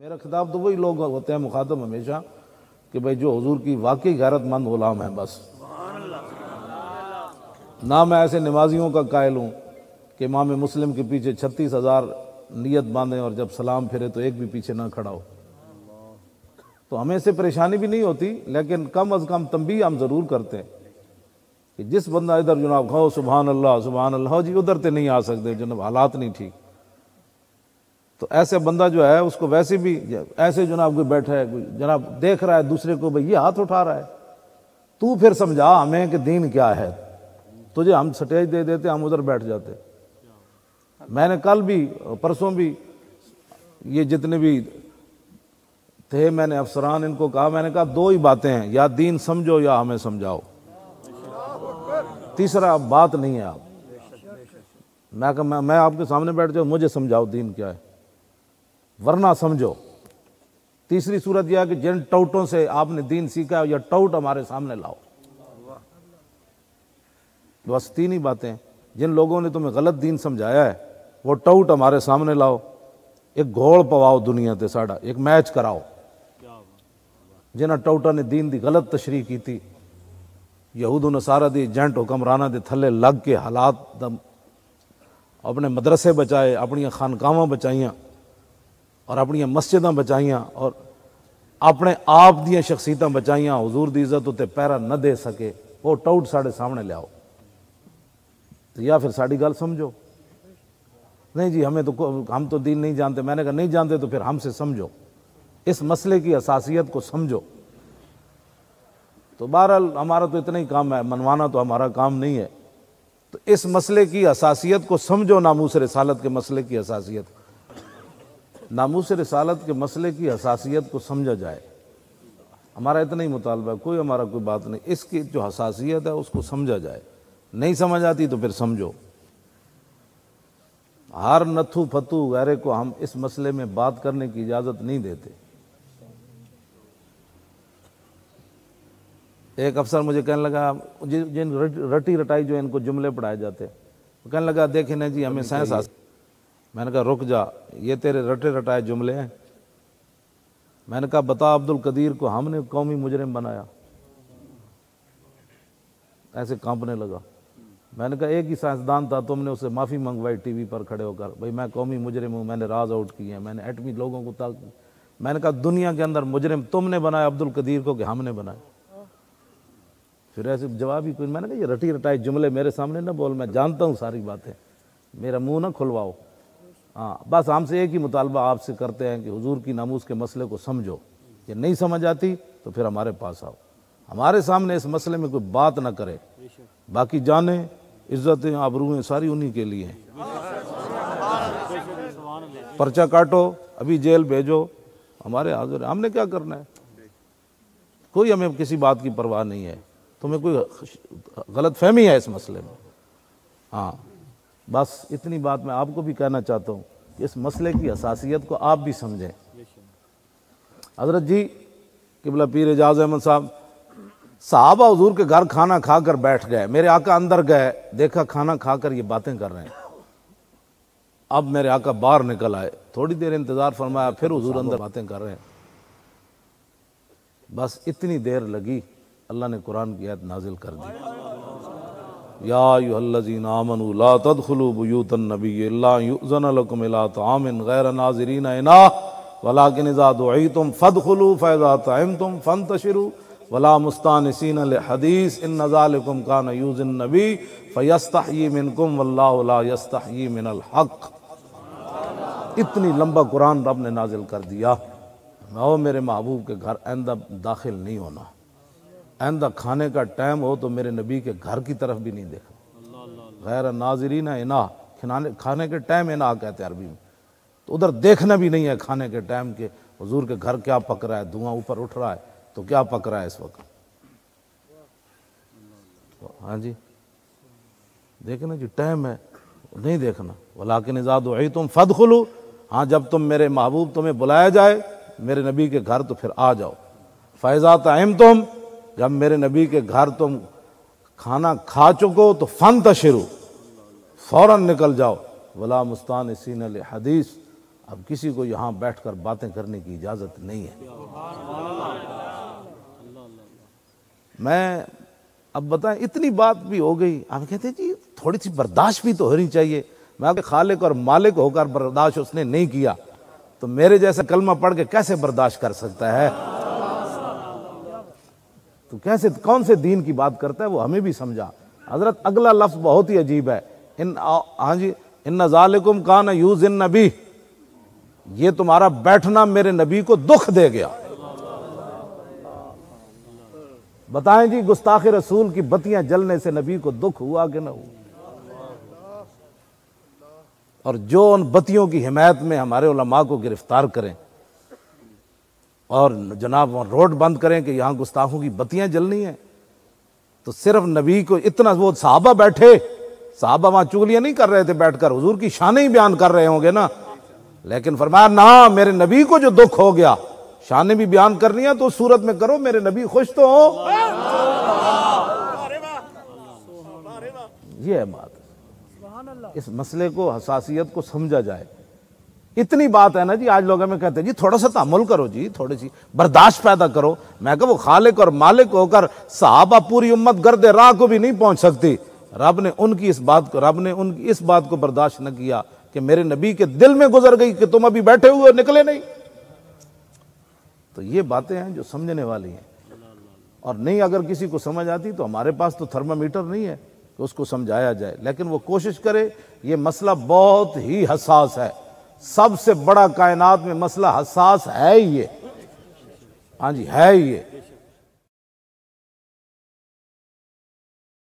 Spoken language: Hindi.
मेरा खिताब तो वही लोग होते हैं मुखातब हमेशा कि भाई जो हुजूर की वाकई गैरतमंद गुलाम है। बस ना मैं ऐसे नमाजियों का कायल हूँ कि इमाम मुस्लिम के पीछे 36,000 नियत बांधें और जब सलाम फिरे तो एक भी पीछे ना खड़ा हो। तो हमें से परेशानी भी नहीं होती, लेकिन कम अज़ कम तंबीह हम ज़रूर करते हैं कि जिस बंदा इधर जनाब खाओ सुबहान अल्लाह जी, उधर से नहीं आ सकते जनाब, हालात नहीं ठीक। तो ऐसे बंदा जो है उसको वैसे भी ऐसे जनाब कोई बैठा है, कोई जनाब देख रहा है दूसरे को, भाई ये हाथ उठा रहा है, तू फिर समझा हमें कि दीन क्या है। तुझे हम स्टेज दे देते, हम उधर बैठ जाते। मैंने कल भी परसों भी ये जितने भी थे मैंने अफसरान इनको कहा, मैंने कहा दो ही बातें हैं, या दीन समझो या हमें समझाओ, तीसरा बात नहीं है। आप मैं आपके सामने बैठ जाऊँ, मुझे समझाओ दीन क्या है, वरना समझो। तीसरी सूरत यह है कि जिन टाउटों से आपने दीन सीखा है या टाउट हमारे सामने लाओ। बस तीन ही बातें। जिन लोगों ने तुम्हें गलत दीन समझाया है वो टाउट हमारे सामने लाओ, एक घोल पवाओ दुनिया ते साड़ा, एक मैच कराओ। जिन्हें टाउटा ने दीन की गलत तशरीह की थी, यहूद नसारा दी एजेंट हुक्मराना दे थले लग के हालात अपने मदरसे बचाए, अपनी खानकावां बचाइयां और अपनी मस्जिदां बचाइयां और अपने आप दी शख्सियतां बचाइयां, हुजूर दी इज्जत उत्ते पैरा न दे सके, वो टाउट साढ़े सामने लियाओ। तो या फिर साड़ी गल समझो, नहीं जी हमें तो हम तो दीन नहीं जानते। मैंने कहा नहीं जानते तो फिर हमसे समझो, इस मसले की असासियत को समझो। तो बहरहाल हमारा तो इतना ही काम है, मनवाना तो हमारा काम नहीं है। तो इस मसले की असासियत को समझो, नामूस रिसालत के मसले की असासियत, नामूस रिसालत के मसले की हसासियत को समझा जाए। हमारा इतना ही मुतालबा है, कोई हमारा कोई बात नहीं, इसकी जो हसासियत है उसको समझा जाए। नहीं समझ आती तो फिर समझो। हर नथु फतू गैरे को हम इस मसले में बात करने की इजाज़त नहीं देते। एक अफसर मुझे कहने लगा, जिन रटी रटाई जो इनको जुमले पढ़ाए जाते, वो कहने लगा देखें ना जी हमें साइंस आ। मैंने कहा रुक जा, ये तेरे रटे रटाए जुमले हैं। मैंने कहा बता अब्दुल कदीर को हमने कौमी मुजरिम बनाया। ऐसे कांपने लगा। मैंने कहा एक ही साइंसदान था, तुमने उससे माफ़ी मंगवाई टीवी पर खड़े होकर, भाई मैं कौमी मुजरिम हूँ, मैंने राज आउट किए हैं, मैंने एटमी लोगों को मैंने कहा दुनिया के अंदर मुजरिम तुमने बनाया अब्दुल कदीर को कि हमने बनाया। फिर ऐसे जवाब ही कोई। मैंने कहा ये रटी रटाई जुमले मेरे सामने ना बोल, मैं जानता हूँ सारी बातें, मेरा मुंह ना खुलवाओ। हाँ बस हमसे एक ही मुतालबा आपसे करते हैं कि हुजूर की नामूस के मसले को समझो। ये नहीं समझ आती तो फिर हमारे पास आओ, हमारे सामने इस मसले में कोई बात ना करे। बाकी जाने इज्जतें आबरूएं सारी उन्हीं के लिए हैं। पर्चा काटो, अभी जेल भेजो, हमारे हाजिर, हमने क्या करना है। कोई हमें किसी बात की परवाह नहीं है। तुम्हें कोई गलत फहमी है इस मसले में। हाँ बस इतनी बात मैं आपको भी कहना चाहता हूँ, इस मसले की हसासियत को आप भी समझें। हजरत जी किबला पीर एजाज अहमद साहब, साहबा हुजूर के घर खाना खाकर बैठ गए, मेरे आका अंदर गए, देखा खाना खाकर ये बातें कर रहे हैं। अब मेरे आका बाहर निकल आए, थोड़ी देर इंतजार फरमाया, फिर हुजूर अंदर बातें कर रहे हैं। बस इतनी देर लगी, अल्लाह ने कुरान की आयत नाजिल कर दी, या अय्युहल्लज़ीना आमनू ला तदखुलू बुयूतन नबी इल्ला युज़न लकुम इला तामिन गैर नाज़िरीन इना वलाकिन इज़ा दुईतुम फदखुलू फइज़ा तअमतुम फंतशिरू वला मुस्तानिसीन लिहदीस इन ज़ालिकुम कान युज़िन नबी फयस्तहयी मिनकुम वल्लाहु ला यस्तहयी मिनल हक़। इतनी लंबा कुरान रब ने नाजिल कर दिया। आओ मेरे महबूब के घर आइंदा दाखिल नहीं होना, आइंदा खाने का टाइम हो तो मेरे नबी के घर की तरफ भी नहीं देखना। गैर नाज़िरीन इना, खाने के टाइम इना कहते हैं अरबी में, तो उधर देखना भी नहीं है खाने के टाइम के हुजूर के घर क्या पक रहा है, धुआं ऊपर उठ रहा है तो क्या पक रहा है इस वक्त। हाँ जी देखना जी टाइम है, नहीं देखना। वलाकिन इज़ा दुईतुम फदखुलू, हाँ जब तुम मेरे महबूब तुम्हें बुलाया जाए मेरे नबी के घर तो फिर आ जाओ। फ़इज़ा तअमतुम, जब मेरे नबी के घर तुम खाना खा चुको तो फंतशिरू, फौरन निकल जाओ। वला मुस्तानिसीन लिहदीस, अब किसी को यहाँ बैठकर बातें करने की इजाज़त नहीं है। मैं अब बताएं, इतनी बात भी हो गई, आप कहते हैं जी थोड़ी सी बर्दाश्त भी तो होनी चाहिए। मैं आपके खालिक और मालिक होकर बर्दाश्त उसने नहीं किया तो मेरे जैसा कलमा पढ़ के कैसे बर्दाश्त कर सकता है? तो कैसे, कौन से दीन की बात करता है वो हमें भी समझा। हजरत अगला लफ्ज बहुत ही अजीब है, हाँ जी, इन ज़ालिकुम कान यूज़िन नबी, ये तुम्हारा बैठना मेरे नबी को दुख दे गया। बताएं जी, गुस्ताखे रसूल की बत्तियां जलने से नबी को दुख हुआ कि न हुआ? और जो उन बत्तियों की हिमायत में हमारे उलमा को गिरफ्तार करें और जनाब वहाँ रोड बंद करें कि यहाँ गुस्ताखों की बत्तियां जलनी है, तो सिर्फ नबी को इतना, वो सहाबा बैठे, सहाबा वहाँ चुगलियां नहीं कर रहे थे बैठकर, हुजूर की शान ही बयान कर रहे होंगे ना, लेकिन फरमाया ना, मेरे नबी को जो दुख हो गया, शान भी बयान करनी है तो उस सूरत में करो, मेरे नबी खुश तो हो। ये है बात। इस मसले को, हसासियत को समझा जाए। इतनी बात है ना जी, आज लोग हमें कहते हैं जी थोड़ा सा तहम्मुल करो जी, थोड़ी सी बर्दाश्त पैदा करो। मैं कहा वो खालिक और मालिक होकर सहाबा पूरी उम्मत गर्दे राह को भी नहीं पहुंच सकती। रब ने उनकी इस बात को बर्दाश्त न किया कि मेरे नबी के दिल में गुजर गई कि तुम अभी बैठे हुए निकले नहीं। तो ये बातें हैं जो समझने वाली हैं, और नहीं अगर किसी को समझ आती तो हमारे पास तो थर्मामीटर नहीं है कि उसको समझाया जाए, लेकिन वो कोशिश करे। ये मसला बहुत ही हसास है, सबसे बड़ा कायनात में मसला हसास है ये, हाँ जी है ये।